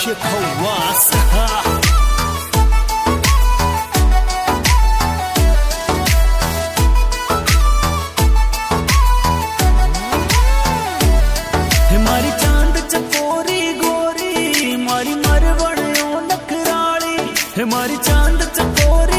Shit Hawass. मारी चांद चकोरी गोरी मारी मरवण नखराली, मारी चांद चकोरी